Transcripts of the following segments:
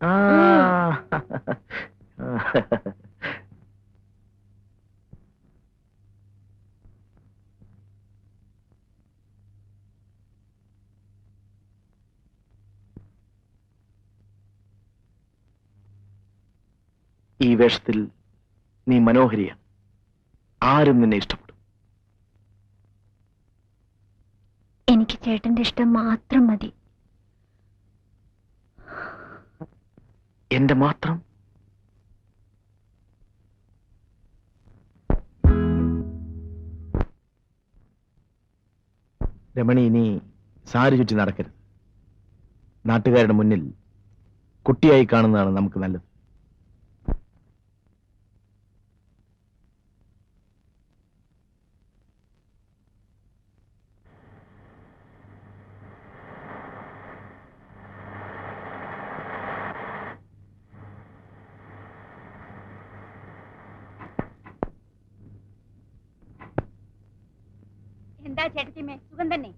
ഈ വേഷത്തിൽ നീ മനോഹരിയാണ്. ആരും നിന്നെ ഇഷ്ടപ്പെടും. എനിക്ക് ചേട്ടന്റെ ഇഷ്ടം മാത്രം മതി. എന്റെ മാത്രം? രമണി, ഇനി സാരി ചുറ്റി നടക്കരുത്. നാട്ടുകാരുടെ മുന്നിൽ കുട്ടിയായി കാണുന്നതാണ് നമുക്ക് നല്ലത്. എന്താ ചേട്ടത്തിമേ, സുഖം തന്നെ?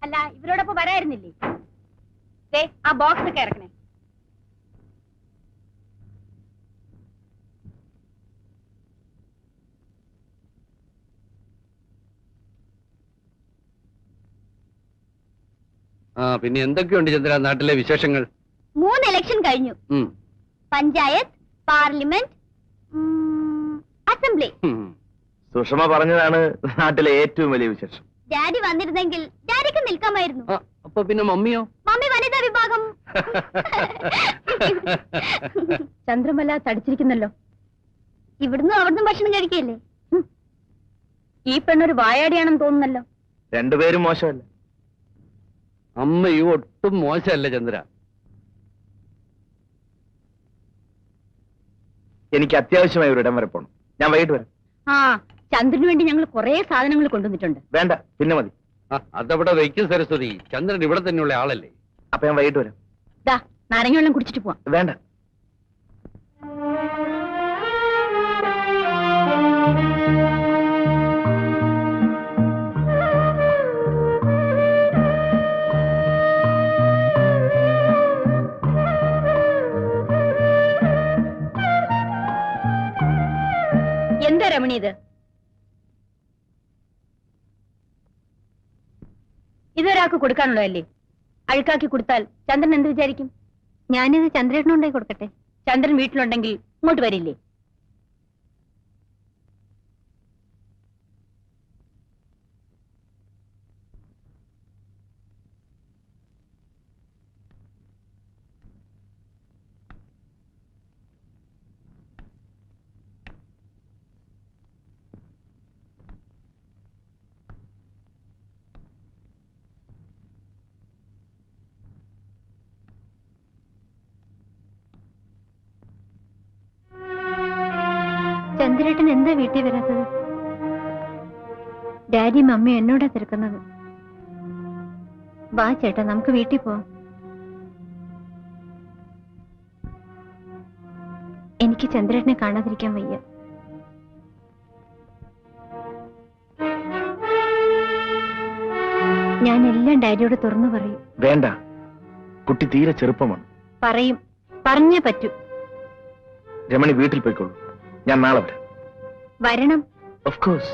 അല്ല, ഇവരോടൊപ്പം വരായിരുന്നില്ലേ? ആ ബോക്സ് ഒക്കെ ഇറക്കണേ. പിന്നെ എന്തൊക്കെയുണ്ട് ചന്ദ്ര നാട്ടിലെ വിശേഷങ്ങൾ? 3 ഇലക്ഷൻ കഴിഞ്ഞു. Panchayat, parliament, assembly. സുഷമ പറഞ്ഞതാണ് നാട്ടിലെ ഏറ്റവും വലിയ വിശേഷം. ഡാഡി വന്നിരുന്നെങ്കിൽ ഡാഡിക്ക് നിൽക്കാമായിരുന്നു. അപ്പൊ പിന്നെ മമ്മിയോ? മമ്മി വനിതാ വിഭാഗം. ചന്ദ്രമല തടിച്ചിരിക്കുന്നല്ലോ. ഇവിടുന്ന് അവിടുന്ന് ഭക്ഷണം കഴിക്കല്ലേ? ഈ പെണ്ണൊരു വായാടിയാണെന്ന് തോന്നുന്നല്ലോ. രണ്ടുപേരും മോശമല്ല. അമ്മയും ഒട്ടും മോശമല്ല ചന്ദ്ര. എനിക്ക് അത്യാവശ്യമായി ഒരു ഇടം വരെ പോണം. ഞാൻ വൈകിട്ട് വരാം. ചന്ദ്രന് വേണ്ടി ഞങ്ങൾ കുറെ സാധനങ്ങൾ കൊണ്ടുവന്നിട്ടുണ്ട്. വേണ്ട, പിന്നെ മതി. അതവിടെ വയ്ക്കും സരസ്വതി. ചന്ദ്രൻ ഇവിടെ തന്നെയുള്ള ആളല്ലേ. അപ്പൊ ഞാൻ വൈകിട്ട് വരാം. നാരങ്ങ വെള്ളം കുടിച്ചിട്ട് പോവാം. വേണ്ട. എന്താ രമണി ഇത്? ഇതൊരാൾക്ക് കൊടുക്കാനുള്ളതല്ലേ? അഴുക്കാക്കി കൊടുത്താൽ ചന്ദ്രൻ എന്ത് വിചാരിക്കും? ഞാനിത് ചന്ദ്രേട്ടനുണ്ടായി കൊടുക്കട്ടെ. ചന്ദ്രൻ വീട്ടിലുണ്ടെങ്കിൽ ഇങ്ങോട്ട് വരില്ലേ? ചന്ദ്രേട്ടൻ എന്താ വീട്ടിൽ വരാത്തത്? ഡാഡി മമ്മി എന്നോടാ തിരക്കുന്നത്. വാ ചേട്ടാ, നമുക്ക് വീട്ടിൽ പോവാം. എനിക്ക് ചന്ദ്രേട്ടനെ കാണാതിരിക്കാൻ വയ്യ. ഞാൻ എല്ലാം ഡാഡിയോട് തുറന്നു പറയും. വേണ്ട, കുട്ടി തീരെ ചെറുപ്പമാണ്. പറയും, പറഞ്ഞേ പറ്റൂ. രമണി വീട്ടിൽ പോയിക്കോളൂ. ഞാൻ നാളെ വരാം. വരണം. Of course.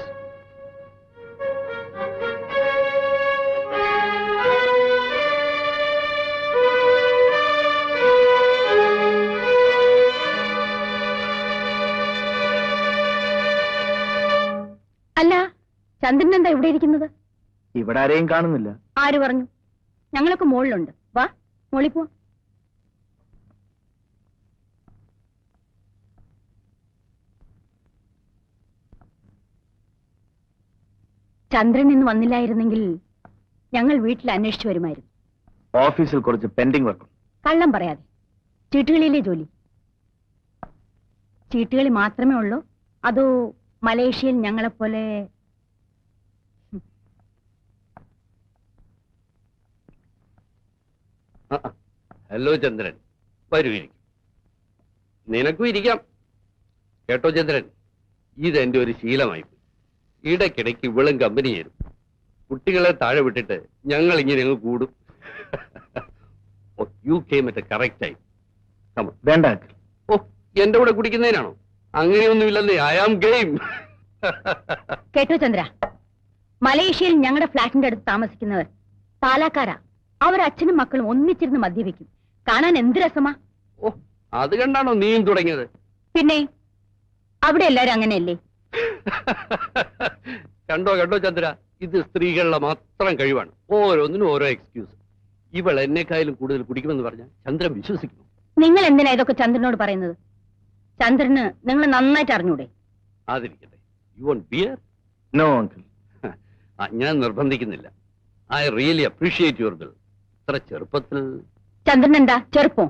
അല്ല, ചന്ദ്രൻ എന്താ ഇവിടെ ഇരിക്കുന്നത്? ഇവിടെ ആരെയും കാണുന്നില്ല. ആര് പറഞ്ഞു? ഞങ്ങളൊക്കെ മുകളിലുണ്ട്. വാ, മുകളിൽ പോ. ചന്ദ്രൻ ഇന്ന് വന്നില്ലായിരുന്നെങ്കിൽ ഞങ്ങൾ വീട്ടിൽ അന്വേഷിച്ചു വരുമായിരുന്നു. ഓഫീസിൽ കുറച്ച് പെൻഡിങ് വർക്ക്. കള്ളം പറയാതെ. ചീട്ടുകളിയിലെ ജോലി? ചീട്ടുകളി മാത്രമേ ഉള്ളൂ? അതോ മലേഷ്യയിൽ ഞങ്ങളെപ്പോലെ? ഹലോ ചന്ദ്രൻ, വരൂ, ഇരിക്കും. നിനക്കും ഇരിക്കാം. കേട്ടോ ചന്ദ്രൻ, ഇതെന്റെ ഒരു ശീലമായി. ഇടയ്ക്കിടയ്ക്ക് ഇവളും കമ്പനി ചേരും. കുട്ടികളെ താഴെ വിട്ടിട്ട് ഞങ്ങൾ ഇങ്ങനെ കൂടും. You came at correct time. വേണ്ട അങ്കിൾ. ഓ, എന്റെ കൂടെ കുടിക്കുന്നതിനാണോ? അങ്ങനെയൊന്നുമില്ലെന്നേ. I am game. കേട്ടോ ചന്ദ്ര, മലേഷ്യയിൽ ഞങ്ങളുടെ ഫ്ലാറ്റിന്റെ അടുത്ത് താമസിക്കുന്നവർ പാലാക്കാരാ. അവർ അച്ഛനും മക്കളും ഒന്നിച്ചിരുന്ന് മദ്യപിക്കും. കാണാൻ എന്ത് രസമാ. ഓ, അത് കണ്ടാണോ നീയും തുടങ്ങിയത്? പിന്നെ അവിടെ എല്ലാരും അങ്ങനെയല്ലേ? കണ്ടോ കണ്ടോ ചന്ദ്ര, ഇത് സ്ത്രീകളുടെ മാത്രം കഴിവാണ്. ഓരോന്നിനും ഓരോ എക്സ്ക്യൂസ്. ഇവൾ എന്നെക്കായാലും കൂടുതൽ കുടിക്കുമെന്ന് പറഞ്ഞാൽ ചന്ദ്രൻ വിശ്വസിക്കുന്നു. നിങ്ങൾ എന്തിനാ ഇതൊക്കെ ചന്ദ്രനോട് പറയുന്നത്? ചന്ദ്രന് നിങ്ങൾ നന്നായിട്ട് അറിഞ്ഞൂടെ? അതിരിക്കട്ടെ. You want beer? No uncle. ഞാൻ നിർബന്ധിക്കുന്നില്ല. I really appreciate your girl. ഇത്ര ചെറുപ്പത്തിൽ. ചന്ദ്രൻ എന്താ ചെറുപ്പം?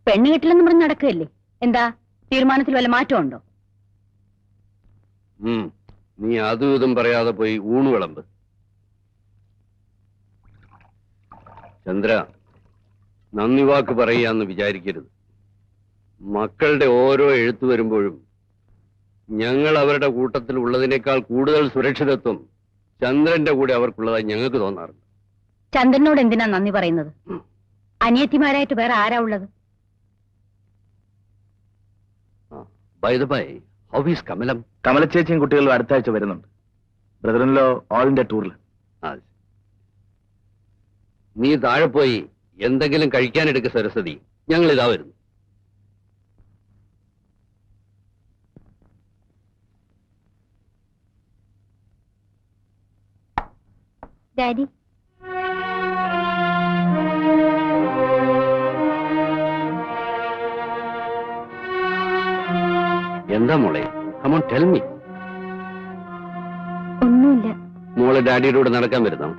പെണ്ണ് കിട്ടില്ലെന്ന് പറഞ്ഞ് നടക്കുകയല്ലേ? എന്താ തീരുമാനത്തിൽ വല്ല മാറ്റമുണ്ടോ? നീ അതും ഇതും പറയാതെ പോയി ഊണ് വിളമ്പ്. ചന്ദ്ര, നന്ദി വാക്ക് പറയാന്ന് വിചാരിക്കരുത്. മക്കളുടെ ഓരോ എഴുത്തു വരുമ്പോഴും ഞങ്ങൾ അവരുടെ കൂട്ടത്തിൽ ഉള്ളതിനേക്കാൾ കൂടുതൽ സുരക്ഷിതത്വം ചന്ദ്രന്റെ കൂടെ അവർക്കുള്ളതായി ഞങ്ങൾക്ക് തോന്നാറുണ്ട്. ചന്ദ്രനോട് എന്തിനാ നന്ദി പറയുന്നത്? അനിയത്തിമാരായിട്ട് വേറെ ആരാ ഉള്ളത്? By the by, how is Kamalam? കമലച്ചേച്ചിയും കുട്ടികളും അടുത്ത ആഴ്ച വരുന്നുണ്ട്. ബ്രദറിൻലോ ഓൾ ഇന്ത്യ ടൂറിൽ. നീ താഴെ പോയി എന്തെങ്കിലും കഴിക്കാനെടുക്ക സരസ്വതി. ഞങ്ങൾ ഇതാ വരുന്നു. ഡാഡി, എന്താ മോളെ? Come on tell me. ഒന്നുമില്ല. മോളെ ഡാഡിയുടെ കൂടെ നടക്കാൻ വരുന്നോ?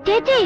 ചേച്ചി,